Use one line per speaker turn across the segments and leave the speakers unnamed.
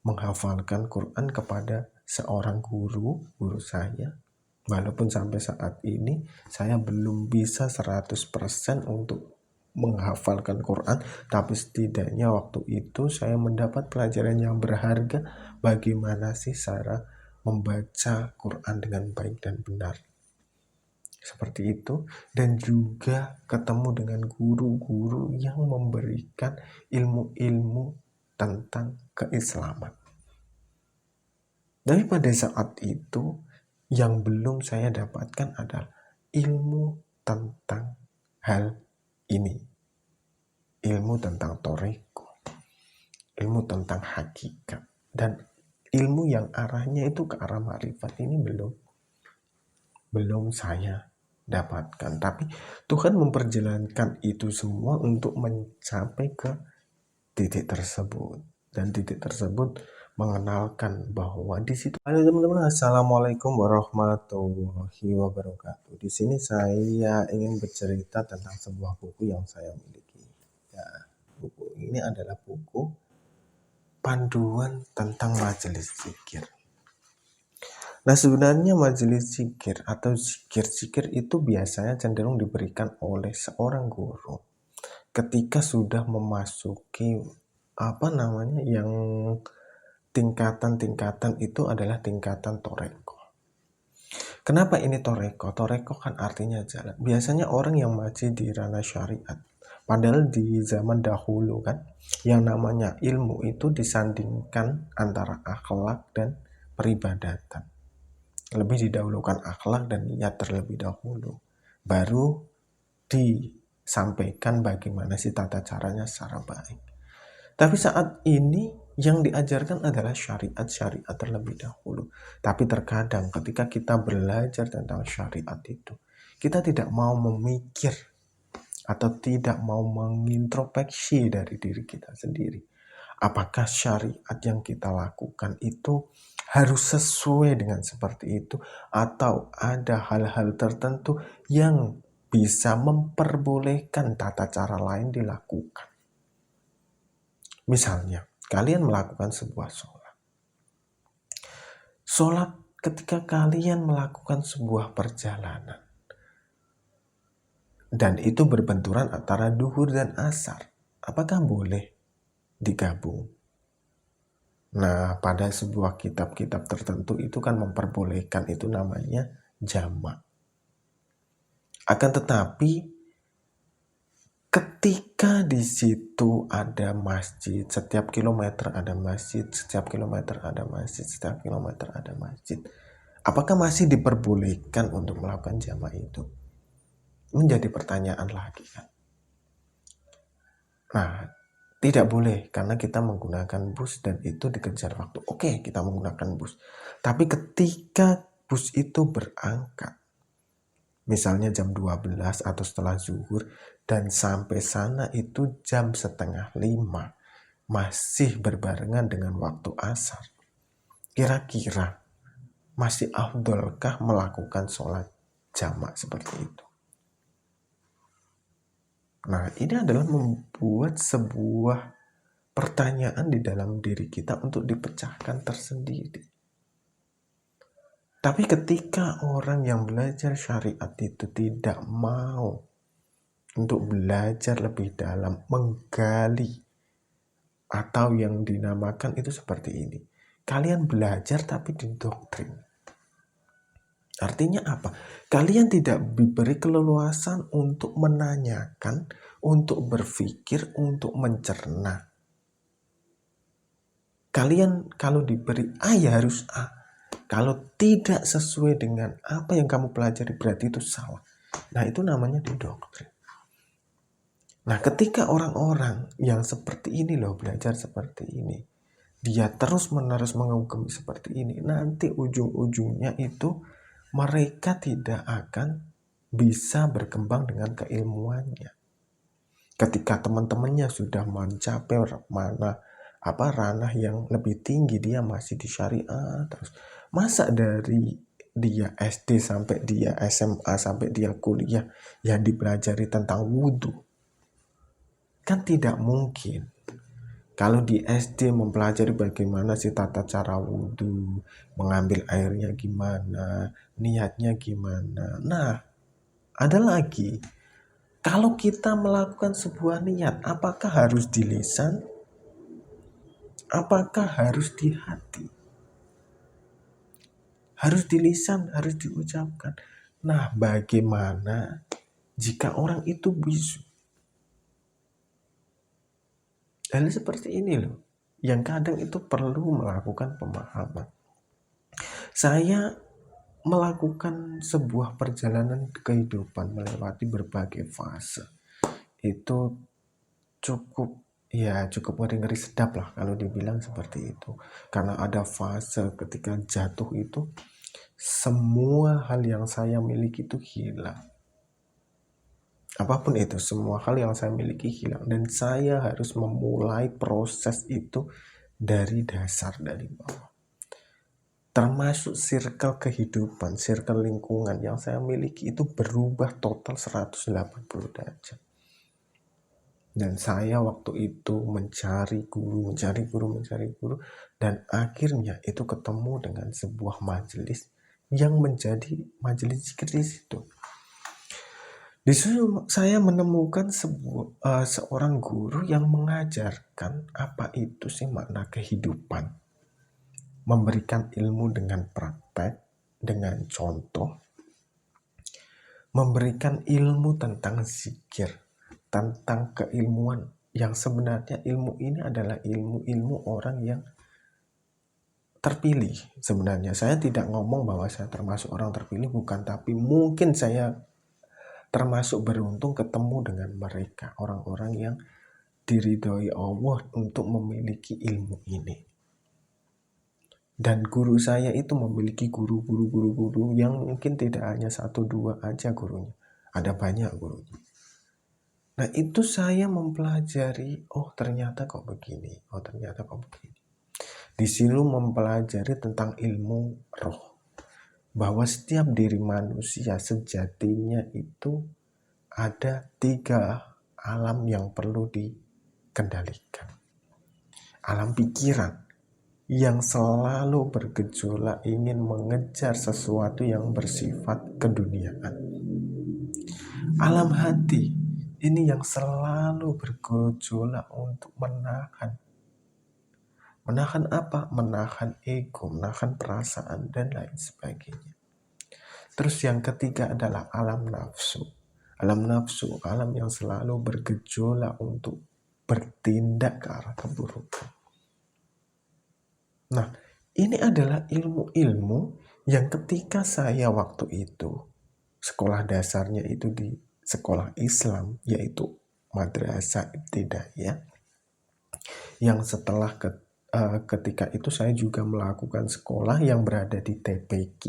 menghafalkan Quran kepada seorang guru saya. Walaupun sampai saat ini saya belum bisa 100% untuk menghafalkan Quran, tapi setidaknya waktu itu saya mendapat pelajaran yang berharga bagaimana sih cara membaca Quran dengan baik dan benar. Seperti itu, dan juga ketemu dengan guru-guru yang memberikan ilmu-ilmu tentang keislaman. Tapi pada saat itu yang belum saya dapatkan adalah ilmu tentang hal ini. Ilmu tentang toriko, ilmu tentang hakikat, dan ilmu yang arahnya itu ke arah ma'rifat ini belum saya dapatkan. Tapi Tuhan memperjalankan itu semua untuk mencapai ke titik tersebut, dan titik tersebut mengenalkan bahwa di situ. Halo teman-teman, assalamualaikum warahmatullahi wabarakatuh. Di sini saya ingin bercerita tentang sebuah buku yang saya miliki. Ya, buku ini adalah buku panduan tentang majelis zikir. Nah, sebenarnya majelis zikir atau zikir-zikir itu biasanya cenderung diberikan oleh seorang guru ketika sudah memasuki yang tingkatan-tingkatan itu adalah tingkatan toreko. Kenapa ini toreko? Toreko kan artinya jalan. Biasanya orang yang masih di ranah syariat, padahal di zaman dahulu kan, yang namanya ilmu itu disandingkan antara akhlak dan peribadatan. Lebih didahulukan akhlak dan niat terlebih dahulu, baru disampaikan bagaimana sih tata caranya secara baik. Tapi saat ini yang diajarkan adalah syariat terlebih dahulu. Tapi terkadang ketika kita belajar tentang syariat itu, kita tidak mau memikir atau tidak mau mengintrospeksi dari diri kita sendiri. Apakah syariat yang kita lakukan itu harus sesuai dengan seperti itu, atau ada hal-hal tertentu yang bisa memperbolehkan tata cara lain dilakukan. Misalnya, kalian melakukan sebuah sholat. Sholat ketika kalian melakukan sebuah perjalanan, dan itu berbenturan antara duhur dan asar. Apakah boleh digabung? Nah, pada sebuah kitab-kitab tertentu itu kan memperbolehkan, itu namanya jamak. Akan tetapi ketika di situ ada masjid, setiap kilometer ada masjid, setiap kilometer ada masjid, setiap kilometer ada masjid, apakah masih diperbolehkan untuk melakukan jamak itu? Menjadi pertanyaan lagi kan. Nah, tidak boleh karena kita menggunakan bus dan itu dikejar waktu. Oke, kita menggunakan bus. Tapi ketika bus itu berangkat, misalnya jam 12 atau setelah zuhur, dan sampai sana itu jam 4:30, masih berbarengan dengan waktu asar. Kira-kira masih afdolkah melakukan sholat jamak seperti itu? Nah, ini adalah membuat sebuah pertanyaan di dalam diri kita untuk dipecahkan tersendiri. Tapi ketika orang yang belajar syariat itu tidak mau untuk belajar lebih dalam, menggali, atau yang dinamakan itu seperti ini. Kalian belajar tapi didoktrin. Artinya apa? Kalian tidak diberi keleluasan untuk menanyakan, untuk berpikir, untuk mencerna. Kalian kalau diberi A ya harus A. Kalau tidak sesuai dengan apa yang kamu pelajari berarti itu salah. Nah, itu namanya didoktrin. Nah, ketika orang-orang yang seperti ini loh belajar seperti ini, dia terus-menerus mengagumi seperti ini, nanti ujung-ujungnya itu mereka tidak akan bisa berkembang dengan keilmuannya. Ketika teman-temannya sudah mencapai ranah yang lebih tinggi, dia masih di syariah terus. Masa dari dia SD sampai dia SMA sampai dia kuliah yang dipelajari tentang wudhu? Kan tidak mungkin. Kalau di SD mempelajari bagaimana sih tata cara wudhu, mengambil airnya gimana, niatnya gimana. Nah, ada lagi. Kalau kita melakukan sebuah niat, apakah harus di lisan? Apakah harus di hati? Harus di lisan, harus diucapkan. Nah, bagaimana jika orang itu bisu? Hal seperti ini loh, yang kadang itu perlu melakukan pemahaman. Saya melakukan sebuah perjalanan kehidupan melewati berbagai fase. Itu cukup ngeri-ngeri sedap lah kalau dibilang seperti itu. Karena ada fase ketika jatuh itu semua hal yang saya miliki itu hilang. Apapun itu, semua hal yang saya miliki hilang dan saya harus memulai proses itu dari dasar, dari bawah. Termasuk circle kehidupan, circle lingkungan yang saya miliki itu berubah total 180 derajat. Dan saya waktu itu mencari guru, dan akhirnya itu ketemu dengan sebuah majelis yang menjadi majelis zikir di situ. Di situ saya menemukan seorang guru yang mengajarkan apa itu sih makna kehidupan. Memberikan ilmu dengan praktek, dengan contoh. Memberikan ilmu tentang zikir, tentang keilmuan. Yang sebenarnya ilmu ini adalah ilmu-ilmu orang yang terpilih. Sebenarnya saya tidak ngomong bahwa saya termasuk orang terpilih, bukan. Tapi mungkin saya termasuk beruntung ketemu dengan mereka, orang-orang yang diridhoi Allah untuk memiliki ilmu ini. Dan guru saya itu memiliki guru yang mungkin tidak hanya 1-2 aja gurunya. Ada banyak gurunya. Nah itu saya mempelajari, oh ternyata kok begini. Di sini mempelajari tentang ilmu roh. Bahwa setiap diri manusia sejatinya itu ada 3 alam yang perlu dikendalikan. Alam pikiran yang selalu bergejolak ingin mengejar sesuatu yang bersifat keduniaan. Alam hati ini yang selalu bergejolak untuk menahan. Menahan apa? Menahan ego, menahan perasaan, dan lain sebagainya. Terus yang ketiga adalah alam nafsu. Alam nafsu, alam yang selalu bergejolak untuk bertindak ke arah keburukan. Nah, ini adalah ilmu-ilmu yang ketika saya waktu itu, sekolah dasarnya itu di sekolah Islam, yaitu Madrasah Ibtidaiyah, yang setelah ketika itu saya juga melakukan sekolah yang berada di TPQ,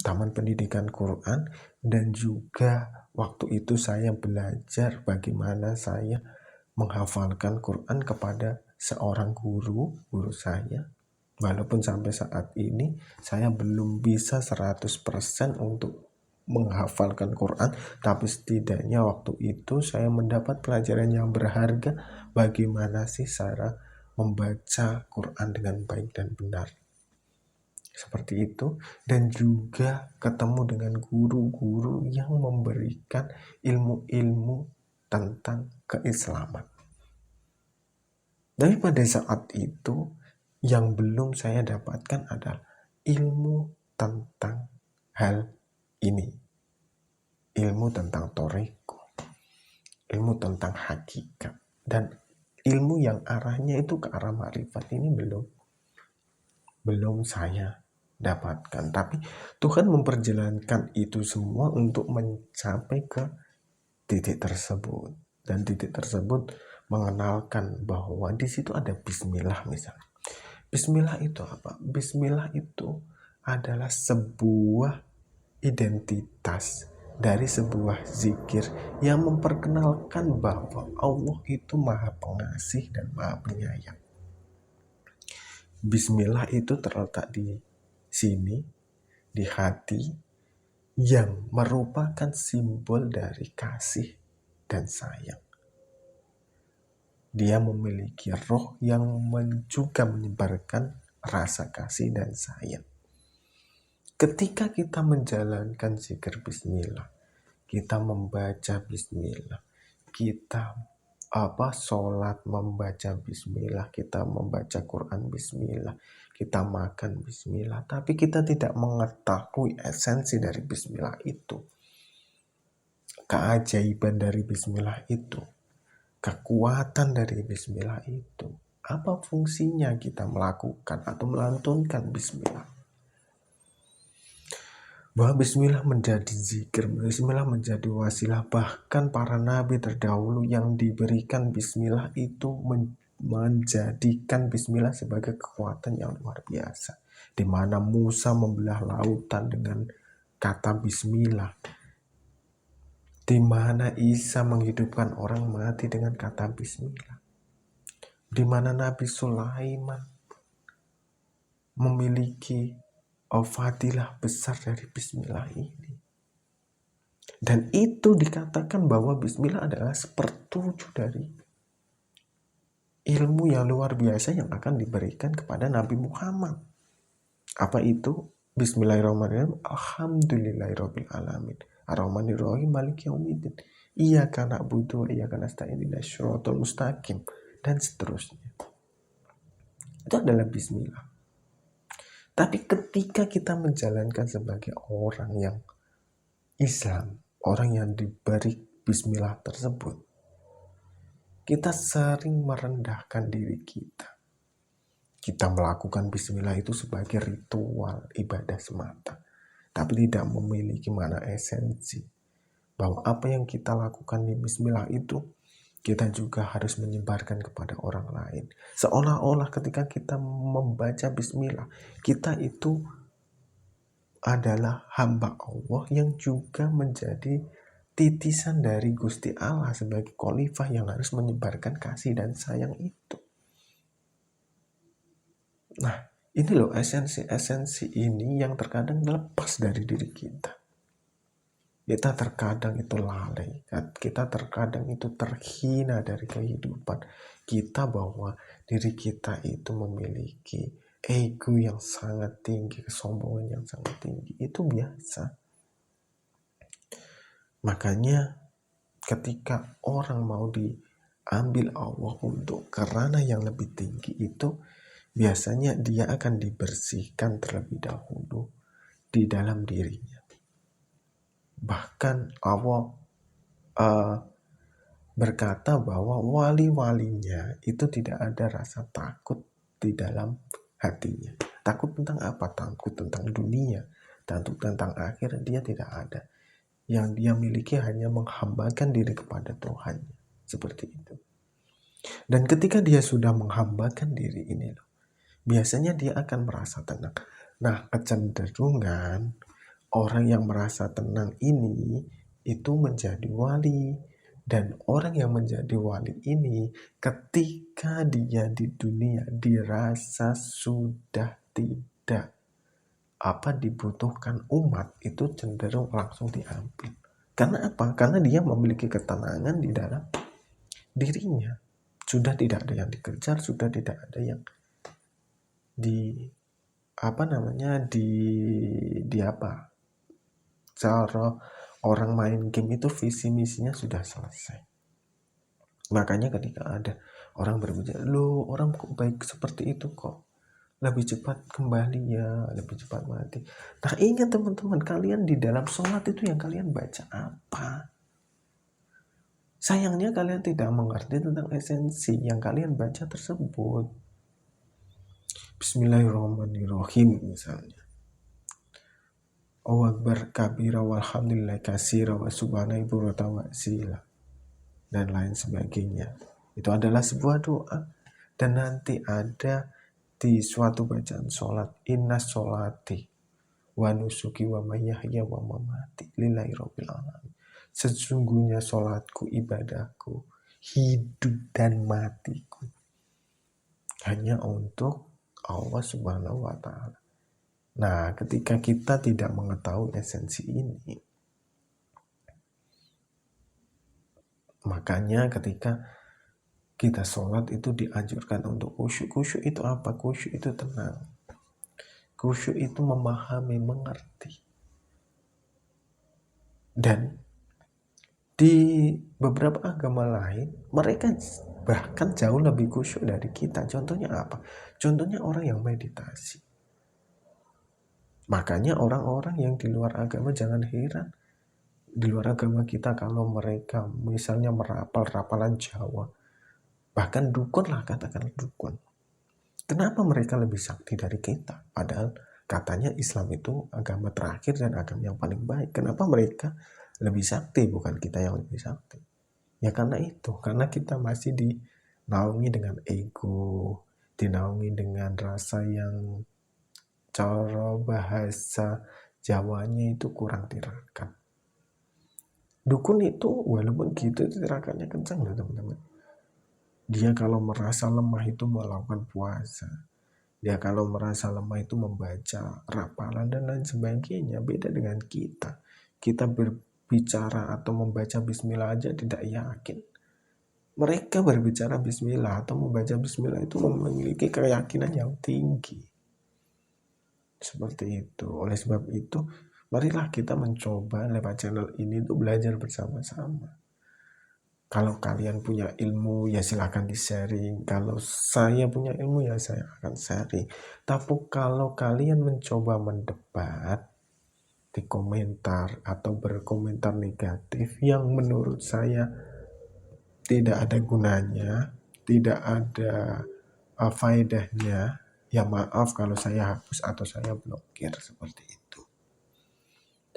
Taman Pendidikan Quran, dan juga waktu itu saya belajar bagaimana saya menghafalkan Quran kepada seorang guru saya. Walaupun sampai saat ini saya belum bisa 100% untuk menghafalkan Quran, tapi setidaknya waktu itu saya mendapat pelajaran yang berharga bagaimana sih cara membaca Quran dengan baik dan benar. Seperti itu, dan juga ketemu dengan guru-guru yang memberikan ilmu-ilmu tentang keislaman. Tapi pada saat itu yang belum saya dapatkan adalah ilmu tentang hal ini. Ilmu tentang toriko, ilmu tentang hakikat, dan ilmu yang arahnya itu ke arah makrifat ini belum saya dapatkan. Tapi Tuhan memperjalankan itu semua untuk mencapai ke titik tersebut. Dan titik tersebut mengenalkan bahwa di situ ada bismillah misalnya. Bismillah itu apa? Bismillah itu adalah sebuah identitas dari sebuah zikir yang memperkenalkan bahwa Allah itu Maha Pengasih dan Maha Penyayang. Bismillah itu terletak di sini, di hati, yang merupakan simbol dari kasih dan sayang. Dia memiliki roh yang juga menyebarkan rasa kasih dan sayang. Ketika kita menjalankan zikir bismillah, kita membaca bismillah, kita sholat membaca bismillah, kita membaca Quran bismillah, kita makan bismillah, tapi kita tidak mengetahui esensi dari bismillah itu, keajaiban dari bismillah itu, kekuatan dari bismillah itu. Apa fungsinya kita melakukan atau melantunkan bismillah? Bahwa bismillah menjadi zikir, bismillah menjadi wasilah. Bahkan para nabi terdahulu yang diberikan bismillah itu menjadikan bismillah sebagai kekuatan yang luar biasa. Di mana Musa membelah lautan dengan kata bismillah. Di mana Isa menghidupkan orang mati dengan kata bismillah. Di mana Nabi Sulaiman memiliki fadilah besar dari bismillah ini. Dan itu dikatakan bahwa bismillah adalah sepertujuh dari ilmu yang luar biasa yang akan diberikan kepada Nabi Muhammad. Apa itu? Bismillahirrahmanirrahim. Alhamdulillahirabbil alamin. Ar-Rahmanir-Rahim Maliki Yaumiddin. Iyyaka na'budu wa iyyaka nasta'in ihdinas siratal mustaqim, dan seterusnya. Itu adalah bismillah. Tapi ketika kita menjalankan sebagai orang yang Islam, orang yang diberi bismillah tersebut, kita sering merendahkan diri kita. Kita melakukan bismillah itu sebagai ritual ibadah semata, tapi tidak memiliki makna esensi. Bahwa apa yang kita lakukan di bismillah itu, kita juga harus menyebarkan kepada orang lain. Seolah-olah ketika kita membaca bismillah, kita itu adalah hamba Allah yang juga menjadi titisan dari Gusti Allah sebagai khalifah yang harus menyebarkan kasih dan sayang itu. Nah, ini loh esensi ini yang terkadang lepas dari diri kita. Kita terkadang itu lalai, kita terkadang itu terhina dari kehidupan kita, bahwa diri kita itu memiliki ego yang sangat tinggi, kesombongan yang sangat tinggi. Itu biasa. Makanya ketika orang mau diambil Allah untuk ke ranah yang lebih tinggi itu, biasanya dia akan dibersihkan terlebih dahulu di dalam dirinya. Bahkan Allah berkata bahwa wali-walinya itu tidak ada rasa takut di dalam hatinya. Takut tentang apa? Takut tentang dunia, takut tentang akhir, dia tidak ada. Yang dia miliki hanya menghambakan diri kepada Tuhan. Seperti itu. Dan ketika dia sudah menghambakan diri ini, biasanya dia akan merasa tenang. Nah, kecenderungan orang yang merasa tenang ini itu menjadi wali. Dan orang yang menjadi wali ini, ketika dia di dunia dirasa sudah tidak dibutuhkan umat, itu cenderung langsung diambil. Karena apa? Karena dia memiliki ketenangan di dalam dirinya. Sudah tidak ada yang dikejar, sudah tidak ada yang cara orang main game itu visi misinya sudah selesai. Makanya ketika ada orang berbicara, loh orang kok baik seperti itu kok, lebih cepat kembali ya, lebih cepat mati. Nah, ingat teman-teman, kalian di dalam sholat itu yang kalian baca apa? Sayangnya kalian tidak mengerti tentang esensi yang kalian baca tersebut. Bismillahirrahmanirrahim misalnya. Allahu Akbar kabira walhamdulillah kasira wa subhanallahi wa ta'ala dan lain sebagainya. Itu adalah sebuah doa. Dan nanti ada di suatu bacaan sholat, inna sholati wa nusuki wa mahyaya wa mamati lillahi rabbil alamin. Sesungguhnya sholatku, ibadahku, hidup dan matiku hanya untuk Allah Subhanahu wa ta'ala. Nah, ketika kita tidak mengetahui esensi ini, makanya ketika kita sholat itu dianjurkan untuk khusyuk. Khusyuk itu apa? Khusyuk itu tenang. Khusyuk itu memahami, mengerti. Dan di beberapa agama lain, mereka bahkan jauh lebih khusyuk dari kita. Contohnya apa? Contohnya orang yang meditasi. Makanya orang-orang yang di luar agama jangan heran. Di luar agama kita kalau mereka misalnya merapal rapalan Jawa, bahkan dukun lah, katakan dukun. Kenapa mereka lebih sakti dari kita? Padahal katanya Islam itu agama terakhir dan agama yang paling baik. Kenapa mereka lebih sakti, bukan kita yang lebih sakti? Ya karena itu, karena kita masih dinaungi dengan ego, dinaungi dengan rasa yang cara bahasa Jawanya itu kurang tirakat. Dukun itu walaupun gitu tirakannya kencang loh teman-teman. Dia kalau merasa lemah itu melakukan puasa. Dia kalau merasa lemah itu membaca rapalan dan lain sebagainya. Beda dengan kita. Kita berbicara atau membaca bismillah aja tidak yakin. Mereka berbicara bismillah atau membaca bismillah itu memiliki keyakinan yang tinggi. Seperti itu. Oleh sebab itu, marilah kita mencoba lewat channel ini untuk belajar bersama-sama. Kalau kalian punya ilmu, ya silahkan di-sharing. Kalau saya punya ilmu, ya saya akan sharing. Tapi kalau kalian mencoba mendebat di komentar atau berkomentar negatif yang menurut saya tidak ada gunanya, tidak ada faedahnya, ya maaf kalau saya hapus atau saya blokir seperti itu.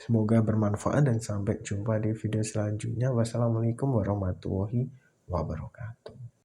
Semoga bermanfaat dan sampai jumpa di video selanjutnya. Wassalamualaikum warahmatullahi wabarakatuh.